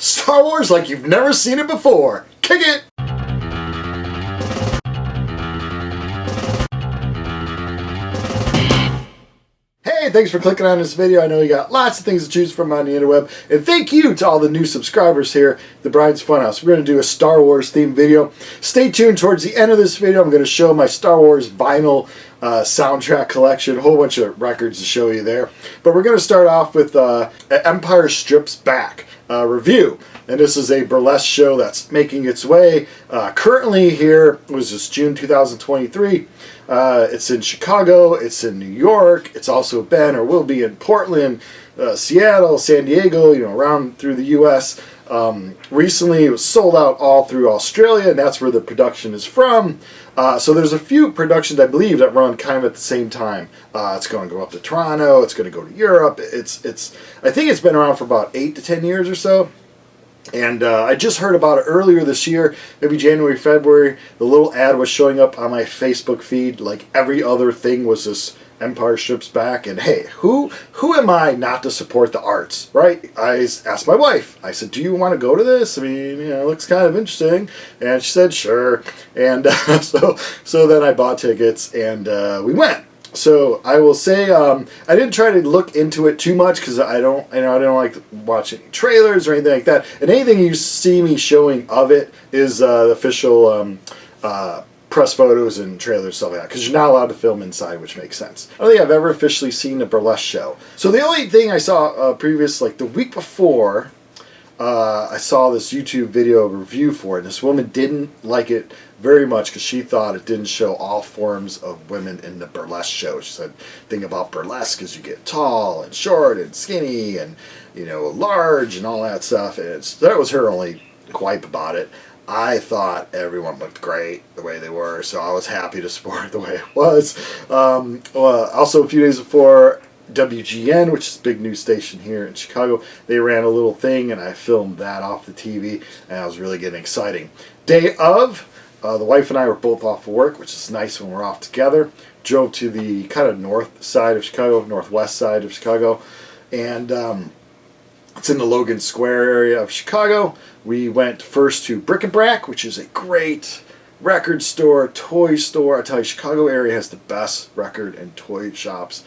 Star Wars like you've never seen it before. Kick it! Hey, thanks for clicking on this video. I know you got lots of things to choose from on the interweb. And thank you to all the new subscribers here at the Brian's Funhouse. We're going to do a Star Wars themed video. Stay tuned towards the end of this video. I'm going to show my Star Wars vinyl soundtrack collection. A whole bunch of records to show you there. But we're going to start off with Empire Strips Back review. And this is a burlesque show that's making its way currently here. It was just June 2023. It's in Chicago, it's in New York, it's also been or will be in Portland, Seattle, San Diego, around through the U.S. Recently it was sold out all through Australia, and that's where the production is from. So there's a few productions, I believe, that run kind of at the same time. It's going to go up to Toronto, it's going to go to Europe. I think it's been around for about 8 to 10 years or so. And I just heard about it earlier this year, maybe January, February. The little ad was showing up on my Facebook feed. Like every other thing was this Empire Strips Back. And hey, who am I not to support the arts, right? I asked my wife. I said, do you want to go to this? I mean, it looks kind of interesting. And she said, sure. And so then I bought tickets and we went. So I will say I didn't try to look into it too much because I don't like to watch any trailers or anything like that. And anything you see me showing of it is the official press photos and trailers, stuff like that. Because you're not allowed to film inside, which makes sense. I don't think I've ever officially seen a burlesque show. So the only thing I saw previous, like the week before, I saw this YouTube video review for it. And this woman didn't like it very much because she thought it didn't show all forms of women in the burlesque show. She said, thing about burlesque is you get tall and short and skinny and, large and all that stuff. And that was her only gripe about it. I thought everyone looked great the way they were, so I was happy to support it the way it was. Also, a few days before, WGN, which is a big news station here in Chicago, they ran a little thing, and I filmed that off the TV, and I was really getting exciting. Day of, the wife and I were both off of work, which is nice when we're off together. Drove to the kind of north side of Chicago, northwest side of Chicago, and it's in the Logan Square area of Chicago. We went first to Bric-brac, which is a great record store, toy store. I tell you, Chicago area has the best record and toy shops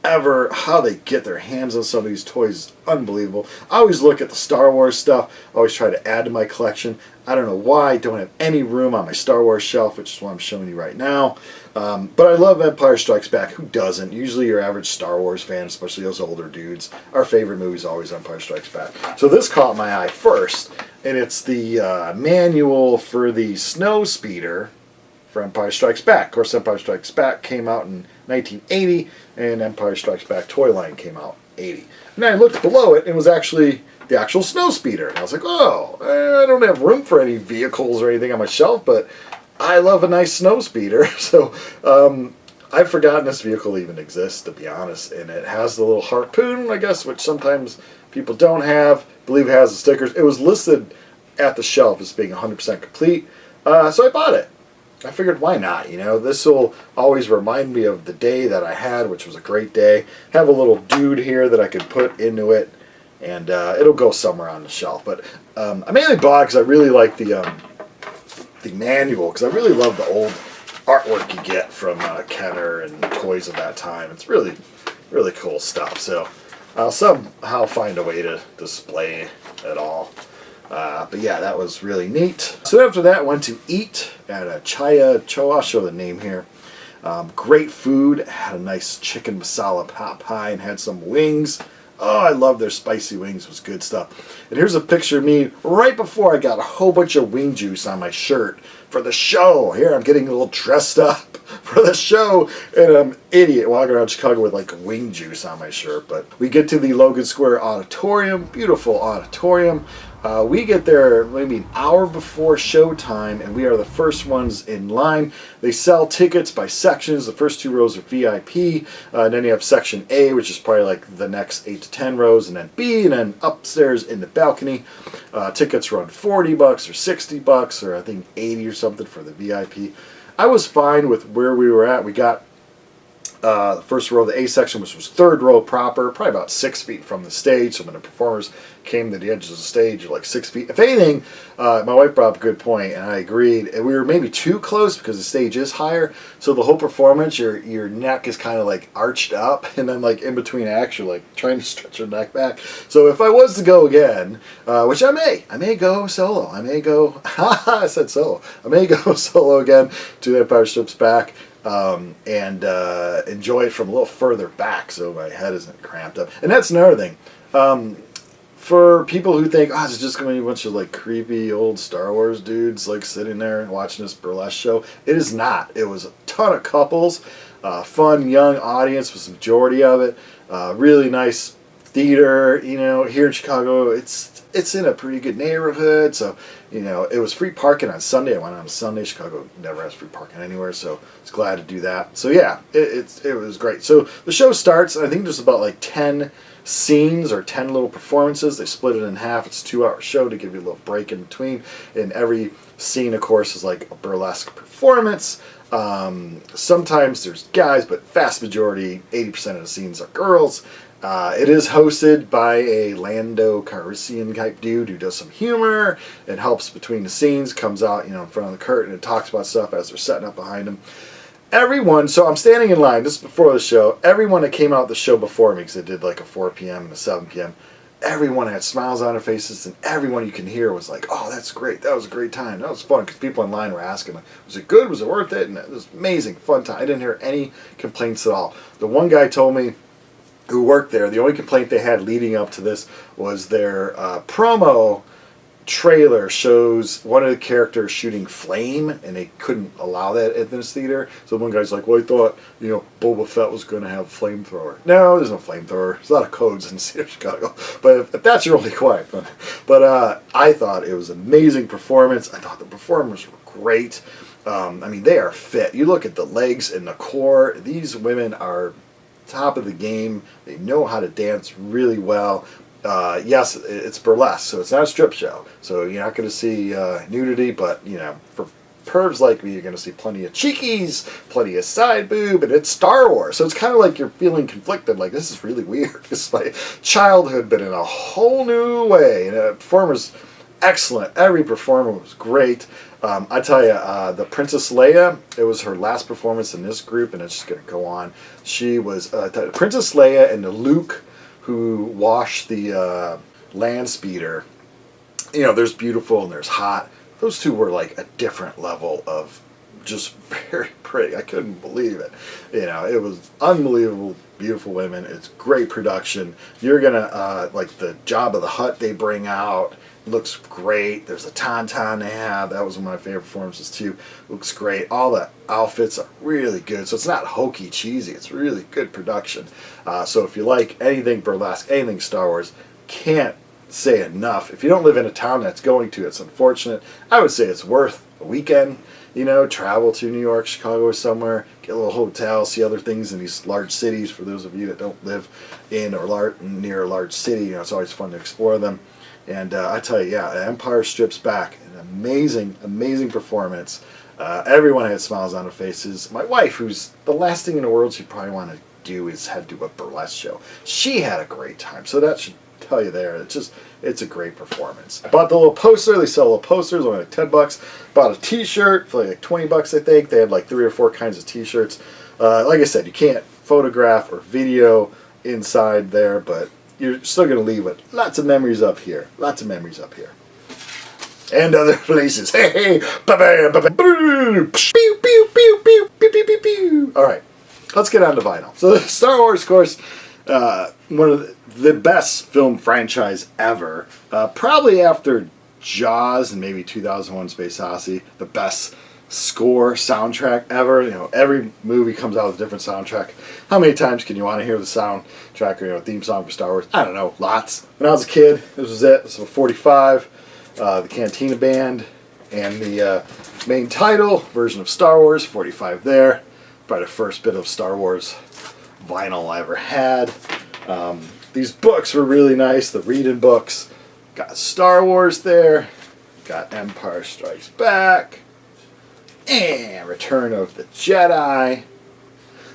ever. How they get their hands on some of these toys is unbelievable. I always look at the Star Wars stuff. I always try to add to my collection. I don't know why I don't have any room on my Star Wars shelf, which is what I'm showing you right now. But I love Empire Strikes Back. Who doesn't? Usually your average Star Wars fan, especially those older dudes, our favorite movie is always Empire Strikes Back. So this caught my eye first, and it's the manual for the snow speeder for Empire Strikes Back. Of course, Empire Strikes Back came out in 1980, and Empire Strikes Back toy line came out in 80. And then I looked below it, and it was actually the actual snow speeder. And I was like, oh, I don't have room for any vehicles or anything on my shelf, but I love a nice snow speeder. So I've forgotten this vehicle even exists, to be honest. And it has the little harpoon, I guess, which sometimes people don't have. I believe it has the stickers. It was listed at the shelf as being 100% complete, so I bought it. I figured, why not? This will always remind me of the day that I had, which was a great day. Have a little dude here that I could put into it, and it'll go somewhere on the shelf. But I mainly bought it because I really like the manual, because I really love the old artwork you get from Kenner and toys of that time. It's really, really cool stuff. So I'll somehow find a way to display it all. But yeah, that was really neat. So after that, I went to eat at a Chaya Cho. I'll show the name here. Great food. Had a nice chicken masala pot pie and had some wings. Oh, I love their spicy wings. It was good stuff. And here's a picture of me right before I got a whole bunch of wing juice on my shirt for the show. Here I'm getting a little dressed up for the show, and I'm an idiot walking around Chicago with like wing juice on my shirt. But we get to the Logan Square Auditorium, beautiful auditorium. We get there maybe an hour before showtime, and we are the first ones in line. They sell tickets by sections. The first 2 rows are VIP, and then you have section A, which is probably like the next 8 to 10 rows, and then B, and then upstairs in the balcony. Tickets run $40 or $60, or I think 80 or something for the VIP. I was fine with where we were at. We got the first row of the A section, which was third row proper, probably about 6 feet from the stage. So when the performers came to the edges of the stage, like 6 feet. If anything, my wife brought up a good point, and I agreed. And we were maybe too close because the stage is higher. So the whole performance, your neck is kind of like arched up, and then like in between acts, you're like trying to stretch your neck back. So if I was to go again, which I may go solo. I may go. I said solo. I may go solo again to the Empire Strips Back. And enjoy it from a little further back so my head isn't cramped up. And that's another thing. For people who think, oh, it's just going to be a bunch of like creepy old Star Wars dudes like sitting there and watching this burlesque show, it is not. It was a ton of couples, fun young audience was the majority of it, really nice theater, you know, here in Chicago. It's in a pretty good neighborhood, so, you know, it was free parking on Sunday. I went on Sunday. Chicago never has free parking anywhere, so I was glad to do that. So, yeah, it was great. So the show starts, I think there's about like 10 scenes or 10 little performances. They split it in half. It's a 2-hour show to give you a little break in between. And every scene, of course, is like a burlesque performance. Sometimes there's guys, but vast majority, 80% of the scenes are girls. It is hosted by a Lando Calrissian type dude who does some humor and helps between the scenes, comes out, you know, in front of the curtain and talks about stuff as they're setting up behind him. Everyone, so I'm standing in line, this is before the show, everyone that came out the show before me, because they did like a 4 p.m. and a 7 p.m., everyone had smiles on their faces, and everyone you can hear was like, oh, that's great, that was a great time, that was fun, because people in line were asking, like, was it good, was it worth it, and it was amazing, fun time. I didn't hear any complaints at all. The one guy told me, who worked there, the only complaint they had leading up to this was their promo trailer shows one of the characters shooting flame, and they couldn't allow that at this theater. So one guy's like, well, I thought, you know, Boba Fett was going to have a flamethrower. No, there's no flamethrower. There's a lot of codes in the city of Chicago. But if that's your only quiet. But I thought it was an amazing performance. I thought the performers were great. I mean, they are fit. You look at the legs and the core. These women are top of the game. They know how to dance really well. Yes, it's burlesque, so it's not a strip show. So you're not going to see nudity, but, you know, for pervs like me, you're going to see plenty of cheekies, plenty of side boob, and it's Star Wars. So it's kind of like you're feeling conflicted, like, this is really weird. This is my childhood, but in a whole new way. And the performer's excellent. Every performer was great. I tell you, the Princess Leia, it was her last performance in this group, and it's just going to go on. She was Princess Leia and the Luke who washed the land speeder. You know, there's beautiful and there's hot. Those two were like a different level of just very pretty. I couldn't believe it. You know, it was unbelievable, beautiful women. It's great production. You're going to, like the Jabba the Hutt they bring out, looks great. There's a tauntaun they have. That was one of my favorite performances too. Looks great. All the outfits are really good. So it's not hokey cheesy. It's really good production. So if you like anything burlesque, anything Star Wars, can't say enough. If you don't live in a town that's going to, it's unfortunate. I would say it's worth a weekend. You know, travel to New York, Chicago, or somewhere, get a little hotel, see other things in these large cities. For those of you that don't live in or near a large city, you know, it's always fun to explore them. And I tell you, yeah, Empire Strips Back, an amazing, amazing performance. Everyone had smiles on their faces. My wife, who's the last thing in the world she'd probably want to do is head to a burlesque show. She had a great time, so that should tell you there. It's a great performance. I bought the little poster. They sell little posters, only like $10. Bought a T-shirt for like $20, I think. They had like 3 or 4 kinds of T-shirts. Like I said, you can't photograph or video inside there, but you're still going to leave with lots of memories up here. Lots of memories up here. And other places. Hey, all right, let's get on to vinyl. So Star Wars, of course, one of the best film franchise ever. Probably after Jaws and maybe 2001: Space Odyssey, the best score soundtrack ever. You know, every movie comes out with a different soundtrack. How many times can you want to hear the soundtrack or, you know, theme song for Star Wars? I don't know, lots. When I was a kid, this was it. This was 45, the Cantina Band, and the main title version of Star Wars, 45 there. Probably the first bit of Star Wars vinyl I ever had. These books were really nice, the reading books. Got Star Wars there, got Empire Strikes Back, and Return of the Jedi.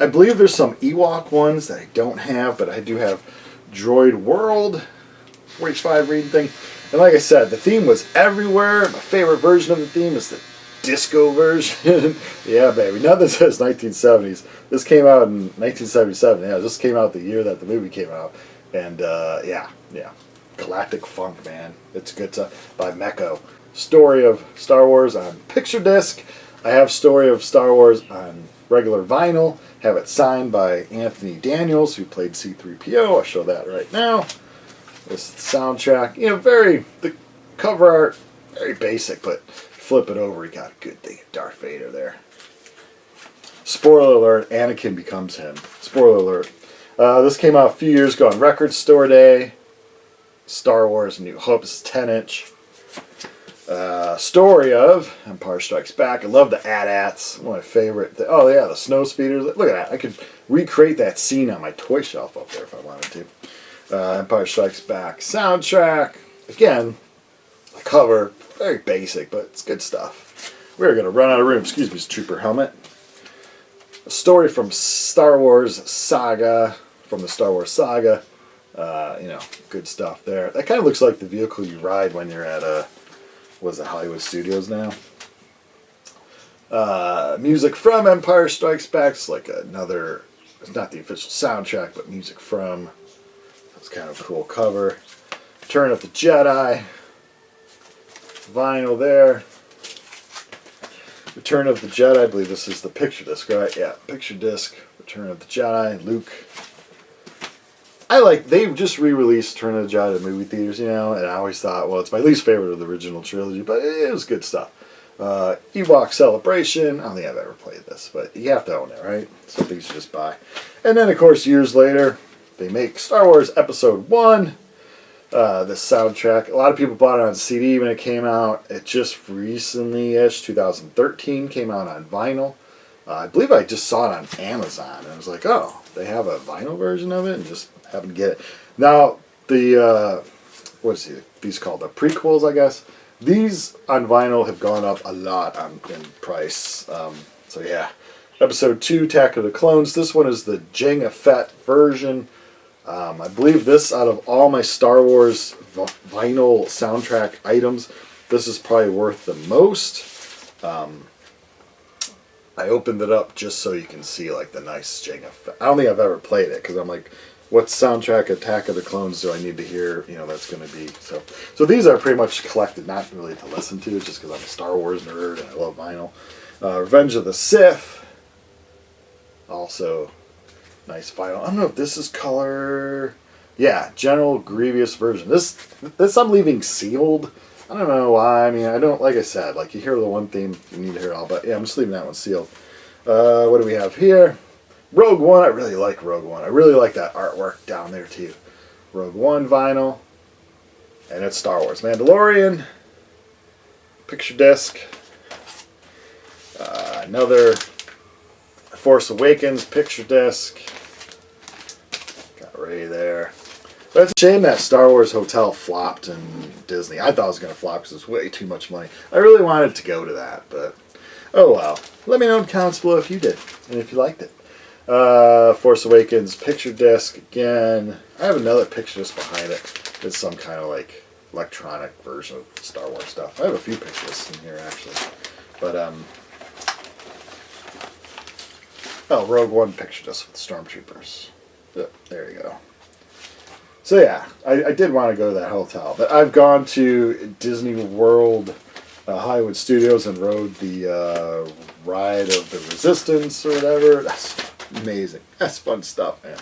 I believe there's some Ewok ones that I don't have, but I do have Droid World 4H5 reading thing. And like I said, the theme was everywhere. My favorite version of the theme is the disco version. Yeah, baby. Nothing says 1970s. This came out in 1977. Yeah, this came out the year that the movie came out. And yeah. Galactic Funk, man. It's good stuff by Mecco. Story of Star Wars on picture disc. I have Story of Star Wars on regular vinyl. Have it signed by Anthony Daniels, who played C-3PO. I'll show that right now. This is the soundtrack. You know, the cover art, very basic, but flip it over, you got a good thing of Darth Vader there. Spoiler alert, Anakin becomes him. Spoiler alert. This came out a few years ago on Record Store Day. Star Wars New Hope, this is 10-inch. Story of Empire Strikes Back. I love the AT-ATs. One of my favorite. Oh yeah, the snow speeders. Look at that. I could recreate that scene on my toy shelf up there if I wanted to. Empire Strikes Back soundtrack. Again, the cover, very basic, but it's good stuff. We're going to run out of room. Excuse me, Trooper helmet. A story from Star Wars Saga. From the Star Wars Saga. You know, good stuff there. That kind of looks like the vehicle you ride when you're at was it Hollywood Studios now? Music from Empire Strikes Back. It's like another, it's not the official soundtrack, but music from. That's kind of a cool cover. Return of the Jedi. Vinyl there. Return of the Jedi. I believe this is the picture disc, right? Yeah, picture disc. Return of the Jedi. Luke. They've just re-released Return of the Jedi to movie theaters, you know, and I always thought, well, it's my least favorite of the original trilogy, but it was good stuff. Ewok Celebration. I don't think I've ever played this, but you have to own it, right? Some things you just buy. And then, of course, years later, they make Star Wars Episode 1. This soundtrack. A lot of people bought it on CD when it came out. It just recently-ish, 2013, came out on vinyl. I believe I just saw it on Amazon, and I was like, oh, they have a vinyl version of it, and just happened to get it. Now, these called? The prequels, I guess. These on vinyl have gone up a lot in price. So yeah, Episode 2, Attack of the Clones. This one is the Jango Fett version. I believe this, out of all my Star Wars vinyl soundtrack items, this is probably worth the most. I opened it up just so you can see like the nice Jango Fett. I don't think I've ever played it because I'm like, what soundtrack Attack of the Clones do I need to hear? You know, that's going to be so these are pretty much collected, not really to listen to, just because I'm a Star Wars nerd and I love vinyl. Revenge of the Sith. Also, nice vinyl. I don't know if this is color. Yeah, General Grievous version. This I'm leaving sealed. I don't know why. I mean, I don't, like I said, like you hear the one theme, you need to hear it all. But yeah, I'm just leaving that one sealed. What do we have here? Rogue One. I really like Rogue One. I really like that artwork down there too. Rogue One vinyl. And it's Star Wars. Mandalorian. Picture disc. Another Force Awakens picture disc. Got Rey there. But it's a shame that Star Wars Hotel flopped in Disney. I thought it was going to flop because it was way too much money. I really wanted to go to that, but oh well. Let me know in the comments below if you did and if you liked it. Force Awakens picture disc again. I have another picture disc behind it. It's some kind of like electronic version of Star Wars stuff. I have a few pictures in here actually. But oh, Rogue One picture disc with Stormtroopers. Yep, there you go. So yeah, I did want to go to that hotel, but I've gone to Disney World, Hollywood Studios, and rode the ride of the Resistance or whatever. That's amazing. That's fun stuff, man.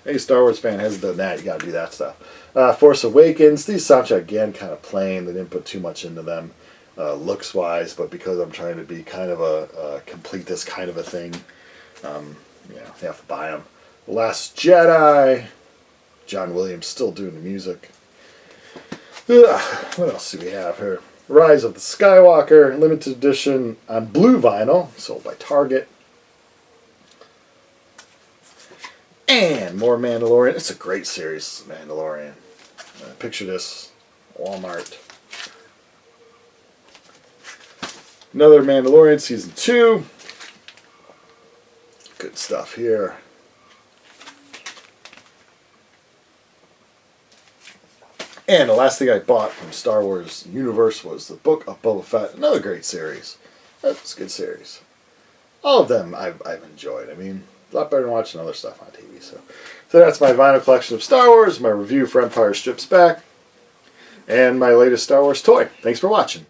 Any Star Wars fan hasn't done that. You got to do that stuff. Force Awakens. These soundtrack again kind of plain. They didn't put too much into them, looks wise, but because I'm trying to be kind of a complete this kind of a thing, you have to buy them. The Last Jedi. John Williams still doing the music. What else do we have here? Rise of the Skywalker, limited edition on blue vinyl, sold by Target. And more Mandalorian. It's a great series, Mandalorian. Picture this, Walmart. Another Mandalorian Season 2. Good stuff here. And the last thing I bought from Star Wars Universe was the Book of Boba Fett. Another great series. That's a good series. All of them I've enjoyed. I mean, a lot better than watching other stuff on TV. So that's my vinyl collection of Star Wars, my review for Empire Strikes Back, and my latest Star Wars toy. Thanks for watching.